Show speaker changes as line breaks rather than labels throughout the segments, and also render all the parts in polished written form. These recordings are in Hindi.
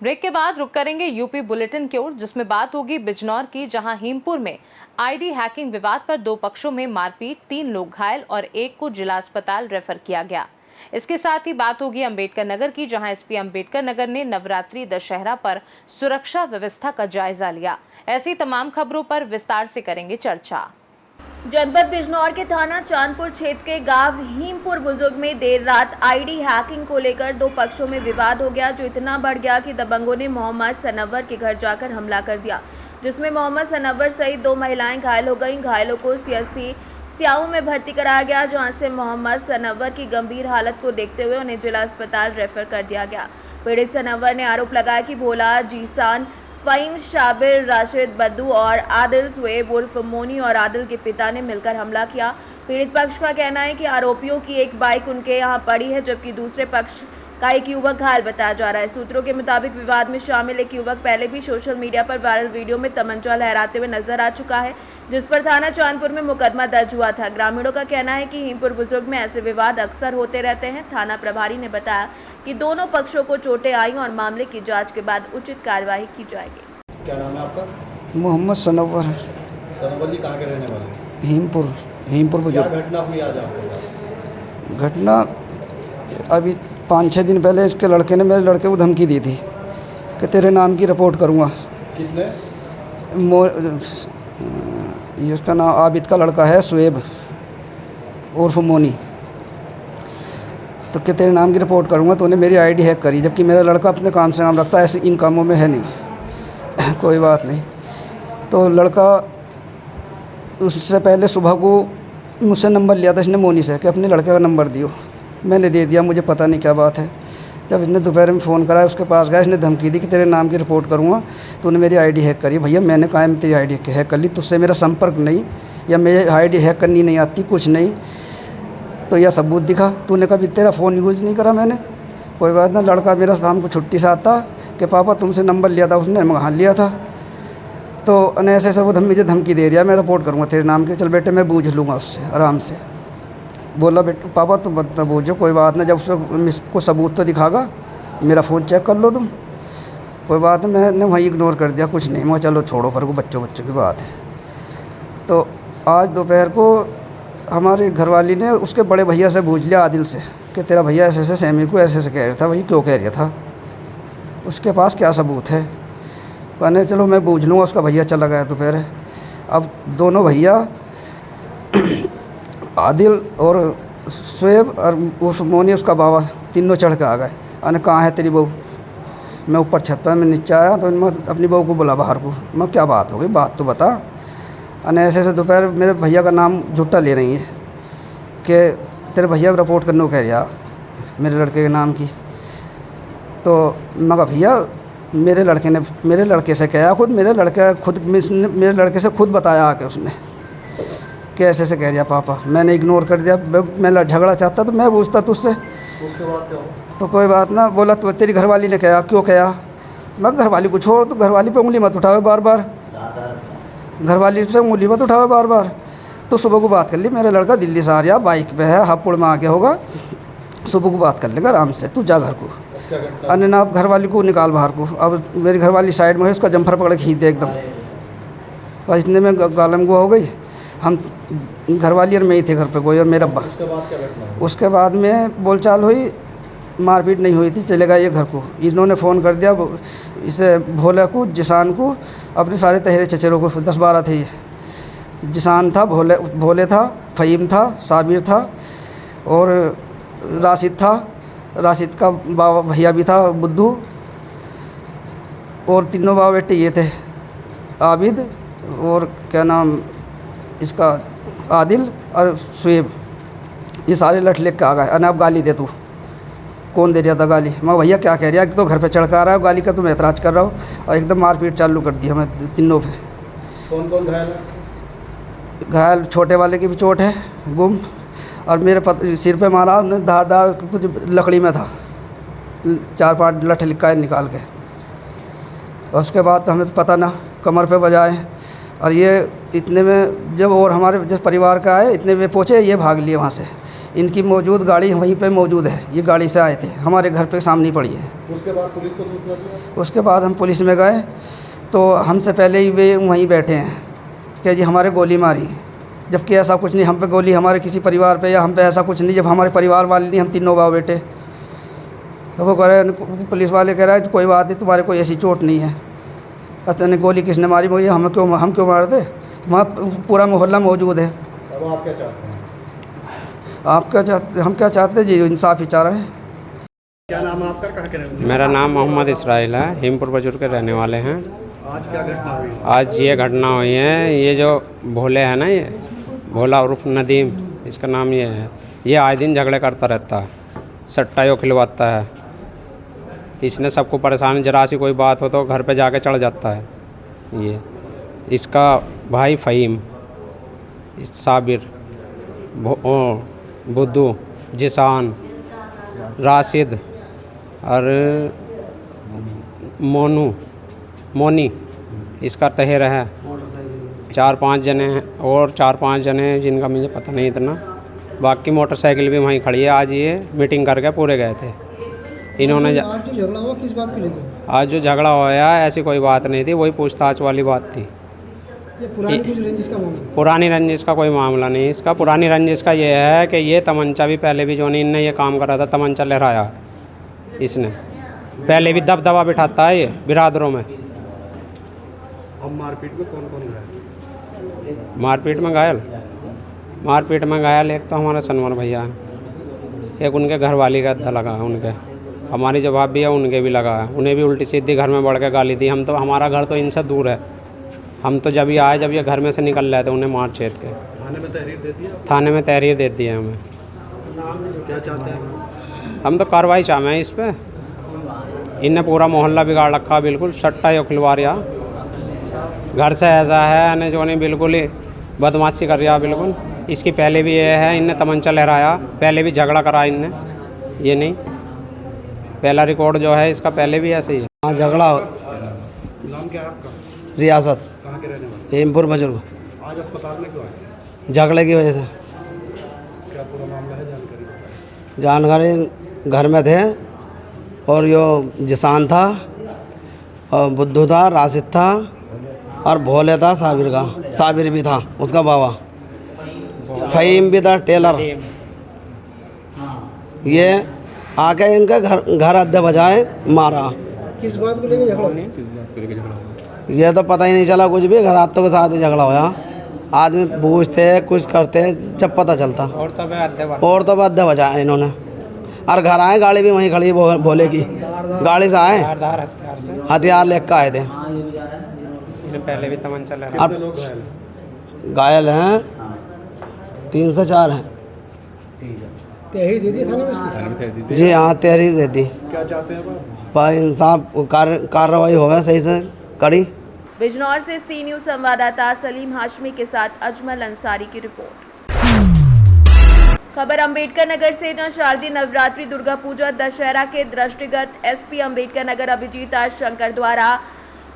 ब्रेक के बाद रुक करेंगे यूपी बुलेटिन की ओर, जिसमें बात होगी बिजनौर की, जहां हीमपुर में आईडी हैकिंग विवाद पर दो पक्षों में मारपीट, 3 लोग घायल और एक को जिला अस्पताल रेफर किया गया। इसके साथ ही बात होगी अंबेडकर नगर की, जहां एसपी अंबेडकर नगर ने नवरात्रि दशहरा पर सुरक्षा व्यवस्था का जायजा लिया। ऐसी तमाम खबरों पर विस्तार से करेंगे चर्चा।
जनपद बिजनौर के थाना चांदपुर क्षेत्र के गांव हीमपुर बुजुर्ग में देर रात आईडी हैकिंग को लेकर दो पक्षों में विवाद हो गया, जो इतना बढ़ गया कि दबंगों ने मोहम्मद सनवर के घर जाकर हमला कर दिया, जिसमें मोहम्मद सनवर सहित 2 महिलाएं घायल हो गईं। घायलों को सीएससी स्याऊ में भर्ती कराया गया, जहां से मोहम्मद सनवर की गंभीर हालत को देखते हुए उन्हें जिला अस्पताल रेफर कर दिया गया। पीड़ित सनवर ने आरोप लगाया कि भोला, जीसान, फ़हीम, शाबिर, राशिद, बद्दू और आदिल सुएब उर्फ मोनी और आदिल के पिता ने मिलकर हमला किया। पीड़ित पक्ष का कहना है कि आरोपियों की एक बाइक उनके यहां पड़ी है, जबकि दूसरे पक्ष का एक युवक घायल बताया जा रहा है। सूत्रों के मुताबिक विवाद में शामिल एक युवक पहले भी सोशल मीडिया पर वायरल वीडियो में तमंचा लहराते हुए नजर आ चुका है, जिस पर थाना चांदपुर में मुकदमा दर्ज हुआ था। ग्रामीणों का कहना है कि हीमपुर बुजुर्ग में ऐसे विवाद अक्सर होते रहते हैं। थाना प्रभारी ने बताया कि दोनों पक्षों को चोटें आई और मामले की जाँच के बाद उचित कार्यवाही की जाएगी।
क्या नाम है आपका?
मोहम्मद सनवर।
सनवर जी कहाँ के रहने वाले?
हीमपुर
क्या घटना हुई आज आपके?
घटना अभी 5-6 दिन पहले इसके लड़के ने मेरे लड़के को धमकी दी थी कि तेरे नाम की रिपोर्ट करूँगा।
किसने?
इसका नाम आबिद का लड़का है, सुएब उर्फ मोनी। तो कि तेरे नाम की रिपोर्ट करूँगा, तो उन्हें मेरी आईडी हैक करी, जबकि मेरा लड़का अपने काम से काम रखता है, ऐसे इन कामों में है नहीं। कोई बात नहीं। तो लड़का उससे पहले सुबह को मुझसे नंबर लिया था इसने मोनी से कि अपने लड़के का नंबर दियो। मैंने दे दिया, मुझे पता नहीं क्या बात है। जब इसने दोपहर में फ़ोन करा, उसके पास गया, इसने धमकी दी कि तेरे नाम की रिपोर्ट करूँगा, तो उन्हें मेरी आईडी हैक करी। भैया मैंने कहा मैं तेरी आईडी हैक कर ली, तुझसे मेरा संपर्क नहीं, या मेरी आईडी हैक करनी नहीं आती, कुछ नहीं, तो यह सबूत दिखा। तूने कभी तेरा फ़ोन यूज़ नहीं करा मैंने। कोई बात ना। लड़का मेरा शाम को छुट्टी से आता कि पापा तुमसे नंबर लिया था, उसने वहाँ लिया था, तो ऐसे ऐसे वो मुझे धमकी दे दिया, मैं रिपोर्ट करूँगा तेरे नाम की। चल बेटे मैं बूझ लूँगा उससे आराम से। बोला बेटे पापा तुम मत बूझो, कोई बात नहीं, जब उसको सबूत तो दिखागा, मेरा फ़ोन चेक कर लो तुम, कोई बात नहीं। मैंने वहीं इग्नोर कर दिया, कुछ नहीं। मैं चलो छोड़ो, पर को बच्चों की बात है। तो आज दोपहर को हमारे घरवाली ने उसके बड़े भैया से पूछ लिया, आदिल से, कि तेरा भैया ऐसे ऐसे सैमी को ऐसे ऐसे कह रहा था। भाई क्यों कह रहा था, उसके पास क्या सबूत है? कहने चलो मैं पूछ लूँगा। उसका भैया चला गया दोपहर। अब दोनों भैया आदिल और शुएब और उर्फ मोनी उसका बाबा तीनों चढ़ के आ गए। अने कहाँ है तेरी बहू? मैं ऊपर छत पर, मैं नीचे आया तो मैं अपनी बहू को बुला बाहर को। मैं क्या बात हो गई, बात तो बता। अने ऐसे ऐसे दोपहर मेरे भैया का नाम झूठा ले रही है कि तेरे भैया रिपोर्ट करने को कह रहा मेरे लड़के के नाम की। तो मैं कहा भैया मेरे लड़के से कहा, मेरे लड़के से खुद बताया आके उसने कि ऐसे ऐसे कह दिया पापा। मैंने इग्नोर कर दिया। मैं झगड़ा चाहता तो मैं पूछता तुझसे।
उसके बाद क्या हुआ?
तो कोई बात ना। बोला तो तेरी घरवाली ने कहा। क्यों कहा? मैं घरवाली को छोड़, तो घरवाली पे उंगली मत उठावे बार बार, घरवाली से उंगली मत उठावे बार बार। तो सुबह को बात कर ली, मेरा लड़का दिल्ली से आ रहा, बाइक पे है, हापुड़ में आ गया होगा, सुबह को बात कर लेगा आराम से, तू जा घर को। अन्य ना आप घरवाली को निकाल बाहर को। अब मेरी घरवाली साइड में है, उसका जम्फर पकड़ के खींच दे एकदम, और इतने में गालम गुआ हो गई। हम घरवाली और मैं ही थे घर पे, कोई और मेरा अब्बा। उसके बाद में बोलचाल हुई, मारपीट नहीं हुई थी, चले गए ये घर को। इन्होंने फ़ोन कर दिया इसे भोले को, जिसान को, अपने सारे तहेरे चचेरों को, 10-12 थे ये। जिसान था, भोले था, फ़हीम था, साबिर था और राशिद था। राशिद का बाबा भैया भी था बुद्धू, और तीनों बाबा बेटे ये थे, आबिद और क्या नाम इसका आदिल और शुएब। ये सारे लठ लेके के आ गए। अने आप गाली दे, तू कौन दे रहा था गाली? मैं भैया क्या कह रहा है कि तो घर पे चढ़ कर आ रहा हूँ, गाली का तुम ऐतराज़ कर रहा हो, और एकदम मारपीट चालू कर दी हमें तीनों पे।
कौन कौन घायल है?
घायल छोटे वाले की भी चोट है, गुम, और मेरे सिर पे मारा उसने, धार कुछ लकड़ी में था, 4-5 लठ लिखा निकाल के। और उसके बाद तो हमें तो पता ना, कमर पे बजाए। और ये इतने में जब और हमारे जिस परिवार का आए इतने में पहुँचे, ये भाग लिए वहाँ से। इनकी मौजूद गाड़ी वहीं पे मौजूद है, ये गाड़ी से आए थे, हमारे घर पे सामने पड़ी है।
उसके बाद पुलिस को सूचना दिया?
उसके बाद हम पुलिस में गए तो हमसे पहले ही वे वहीं बैठे हैं कि जी हमारे गोली मारी, जबकि ऐसा कुछ नहीं। हम पे गोली हमारे किसी परिवार पे या हम पे ऐसा कुछ नहीं, जब हमारे परिवार वाले नहीं, हम तीनों बाप बेटे। तो वो कह रहे, पुलिस वाले कह रहे हैं कोई बात नहीं, तुम्हारे कोई ऐसी चोट नहीं है। पता नहीं गोली किसने मारी, मुझे हम क्यों मार दे, वहाँ पूरा मोहल्ला मौजूद है।
अब आप क्या चाहते हैं?
हम क्या चाहते हैं जी, इंसाफ ही चाह रहे हैं।
क्या नाम है आपका, कहाँ के रहने वाले?
मेरा नाम मोहम्मद इसराइल है, हिमपुर बजुर्ग के रहने वाले हैं।
आज क्या घटना हुई?
आज ये घटना हुई है, ये जो भोले है ना, ये भोला उर्फ नदीम, इसका नाम ये है, ये आए दिन झगड़े करता रहता है, सट्टा यो खिलवाता है। इसने सबको परेशान, जरा सी कोई बात हो तो घर पे जाके चढ़ जाता है। ये इसका भाई फ़हीम, साबिर, बुद्धू, जिसान, राशिद और मोनी इसका तहेर है। 4-5 जने हैं और 4-5 जने जिनका मुझे पता नहीं इतना। बाकी मोटरसाइकिल भी वहीं खड़ी है। आज ये मीटिंग करके पूरे गए थे इन्होंने।
आज जो झगड़ा हुआ किस बात को लेकर?
आज जो झगड़ा होया ऐसी कोई बात नहीं थी, वही पूछताछ वाली बात थी।
ये पुरानी कुछ रंजिश का मामला?
पुरानी रंजिश का कोई मामला नहीं इसका। पुरानी रंजिश का ये है कि ये तमंचा भी पहले भी जो नहीं इनने ये काम करा था, तमंचा लहराया इसने, पहले भी दबदबा बिठाता है ये बिरादरों में।
अब मारपीट में कौन कौन गया?
मारपीट में घायल एक तो हमारा सनवर भैया है, एक उनके घर वाली का अद्दा लगा है, उनके हमारी जो भाभी है उनके भी लगा है। उन्हें भी उल्टी सीधी घर में बढ़ के गाली दी। हम तो, हमारा घर तो इनसे दूर है, हम तो जब ये घर में से निकल रहे थे उन्हें मार छेद के
थाने में तहरीर दे दिया?
थाने में तहरीर दे दी है हमें।
क्या चाहते हैं?
हम तो कार्रवाई चाह रहे हैं इस पर। इनने पूरा मोहल्ला बिगाड़ रखा, बिल्कुल सट्टा यो खिलवा रहा, घर से ऐसा है ने जो नहीं, बिल्कुल ही बदमाशी कर रहा बिल्कुल। इसकी पहले भी ये है, इनने तमंचा लहराया, पहले भी झगड़ा करा इनने, ये नहीं पहला रिकॉर्ड जो है इसका, पहले भी ऐसे ही है।
हाँ, झगड़ा।
नाम क्या है आपका?
रियासत,
कहाँ के रहने वाले?
हेमपुर बुजुर्ग।
आज अस्पताल में क्यों आए?
झगड़े की वजह से।
क्या पूरा मामला है, जानकारी बताइए।
जानकारी, घर में थे और यो जिसान था और बुद्धू था, राशिद था और भोले था, साबिर भी था उसका बाबा, फ़हीम भी था टेलर। ये आके इनका घर अड्डे बजाए मारा।
किस बात को लेकर झगड़ा?
ये तो पता ही नहीं चला कुछ भी, घर हाथों के साथ ही झगड़ा होया। आदमी पूछते कुछ करते जब पता चलता, और तो अड्डे बजाए इन्होंने। और घर आए, गाड़ी भी वहीं खड़ी, भोले की गाड़ी से आए, हथियार लेकर आए थे।
पहले भी तमंचा
अब घायल हैं 3 से 4 हैं।
तहरीर दे दी थाने में इसकी?
जी हाँ, तहरीर दे दी।
क्या चाहते हैं आप?
भाई इंसाफ, कार्रवाई होवे सही से कड़ी।
बिजनौर से सी न्यूज़ संवाददाता सलीम हाशमी के साथ अजमल अंसारी की रिपोर्ट। खबर अंबेडकर नगर से, जहां शारदीय नवरात्रि, दुर्गा पूजा, दशहरा के दृष्टिगत एसपी अंबेडकर नगर अभिजीत आर शंकर द्वारा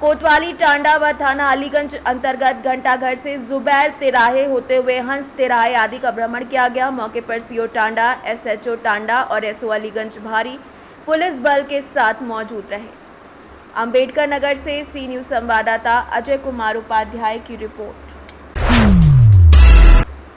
कोतवाली टांडा व थाना अलीगंज अंतर्गत घंटाघर से जुबैर तिराहे होते हुए हंस तिराहे आदि का भ्रमण किया गया। मौके पर सीओ टांडा, एसएचओ टांडा और एसओ अलीगंज भारी पुलिस बल के साथ मौजूद रहे। अंबेडकर नगर से सी न्यूज़ संवाददाता अजय कुमार उपाध्याय की रिपोर्ट।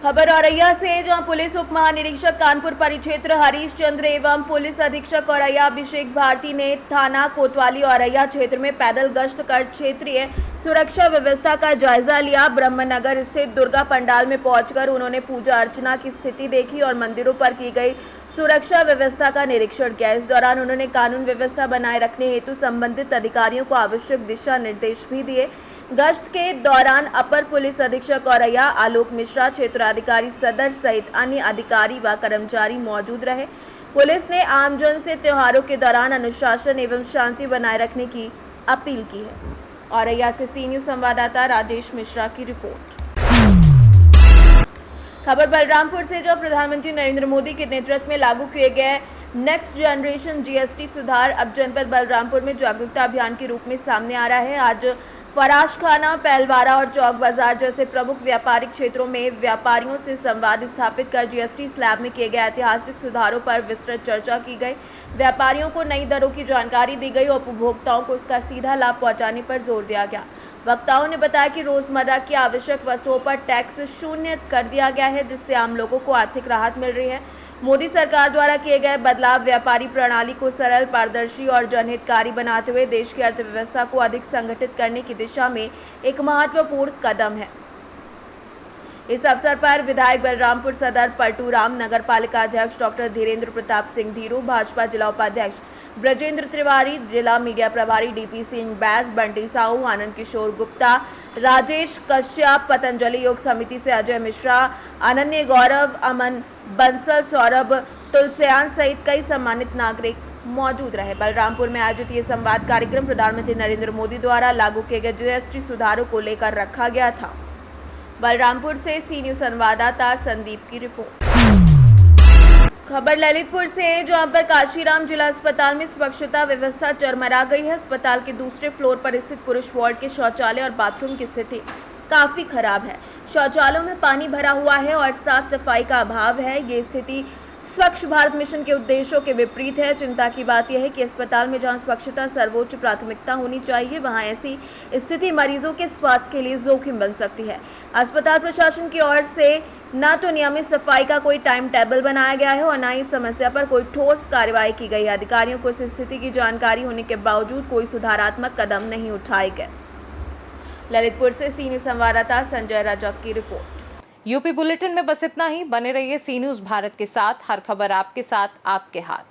खबर औरैया से, जहां पुलिस उप महानिरीक्षक कानपुर परिक्षेत्र हरीश चंद्र एवं पुलिस अधीक्षक औरैया अभिषेक भारती ने थाना कोतवाली औरैया क्षेत्र में पैदल गश्त कर क्षेत्रीय सुरक्षा व्यवस्था का जायजा लिया। ब्रह्मनगर स्थित दुर्गा पंडाल में पहुंचकर उन्होंने पूजा अर्चना की स्थिति देखी और मंदिरों पर की गई सुरक्षा व्यवस्था का निरीक्षण किया। इस दौरान उन्होंने कानून व्यवस्था बनाए रखने हेतु संबंधित अधिकारियों को आवश्यक दिशा निर्देश भी दिए। गश्त के दौरान अपर पुलिस अधीक्षक औरैया आलोक मिश्रा, क्षेत्राधिकारी सदर सहित अन्य अधिकारी व कर्मचारी मौजूद रहे। पुलिस ने आमजन से त्योहारों के दौरान अनुशासन एवं शांति बनाए रखने की अपील की है। औरैया से सी न्यूज़ संवाददाता राजेश मिश्रा की रिपोर्ट। खबर बलरामपुर से, जहां प्रधानमंत्री नरेंद्र मोदी के नेतृत्व में लागू किए गए नेक्स्ट जनरेशन जीएसटी सुधार अब जनपद बलरामपुर में जागरूकता अभियान के रूप में सामने आ रहा है। आज फराश खाना, पहलवारा और चौक बाजार जैसे प्रमुख व्यापारिक क्षेत्रों में व्यापारियों से संवाद स्थापित कर जीएसटी स्लैब में किए गए ऐतिहासिक सुधारों पर विस्तृत चर्चा की गई। व्यापारियों को नई दरों की जानकारी दी गई और उपभोक्ताओं को इसका सीधा लाभ पहुंचाने पर जोर दिया गया। वक्ताओं ने बताया कि रोजमर्रा की आवश्यक वस्तुओं पर टैक्स शून्य कर दिया गया है, जिससे आम लोगों को आर्थिक राहत मिल रही है। मोदी सरकार द्वारा किए गए बदलाव व्यापारी प्रणाली को सरल, पारदर्शी और जनहितकारी बनाते हुए देश की अर्थव्यवस्था को अधिक संगठित करने की दिशा में एक महत्वपूर्ण कदम है। इस अवसर पर विधायक बलरामपुर सदर परटूराम, नगर पालिका अध्यक्ष डॉक्टर धीरेन्द्र प्रताप सिंह धीरू, भाजपा जिला उपाध्यक्ष ब्रजेंद्र तिवारी, जिला मीडिया प्रभारी डीपी सिंह बैस, बंटी साहू, आनंद किशोर गुप्ता, राजेश कश्यप, पतंजलि योग समिति से अजय मिश्रा, अनन्य गौरव, अमन बंसल, सौरभ तुलसियान सहित कई सम्मानित नागरिक मौजूद रहे। बलरामपुर में आयोजित ये संवाद कार्यक्रम प्रधानमंत्री नरेंद्र मोदी द्वारा लागू किए गए जीएसटी सुधारों को लेकर रखा गया था। बलरामपुर से सी न्यूज़ संवाददाता संदीप की रिपोर्ट। खबर ललितपुर से है, जहां पर काशीराम जिला अस्पताल में स्वच्छता व्यवस्था चरमरा गई है। अस्पताल के दूसरे फ्लोर पर स्थित पुरुष वार्ड के शौचालय और बाथरूम की स्थिति काफी खराब है। शौचालयों में पानी भरा हुआ है और साफ सफाई का अभाव है। ये स्थिति स्वच्छ भारत मिशन के उद्देश्यों के विपरीत है। चिंता की बात यह है कि अस्पताल में जहां स्वच्छता सर्वोच्च प्राथमिकता होनी चाहिए, वहां ऐसी स्थिति मरीजों के स्वास्थ्य के लिए जोखिम बन सकती है। अस्पताल प्रशासन की ओर से न तो नियमित सफाई का कोई टाइम टेबल बनाया गया है और न ही इस समस्या पर कोई ठोस कार्रवाई की गई है। अधिकारियों को इस स्थिति की जानकारी होने के बावजूद कोई सुधारात्मक कदम नहीं उठाए गए। ललितपुर से सी न्यूज़ संवाददाता संजय रजक की रिपोर्ट।
यूपी बुलेटिन में बस इतना ही। बने रहिए सी न्यूज़ भारत के साथ। हर खबर आपके साथ, आपके हाथ।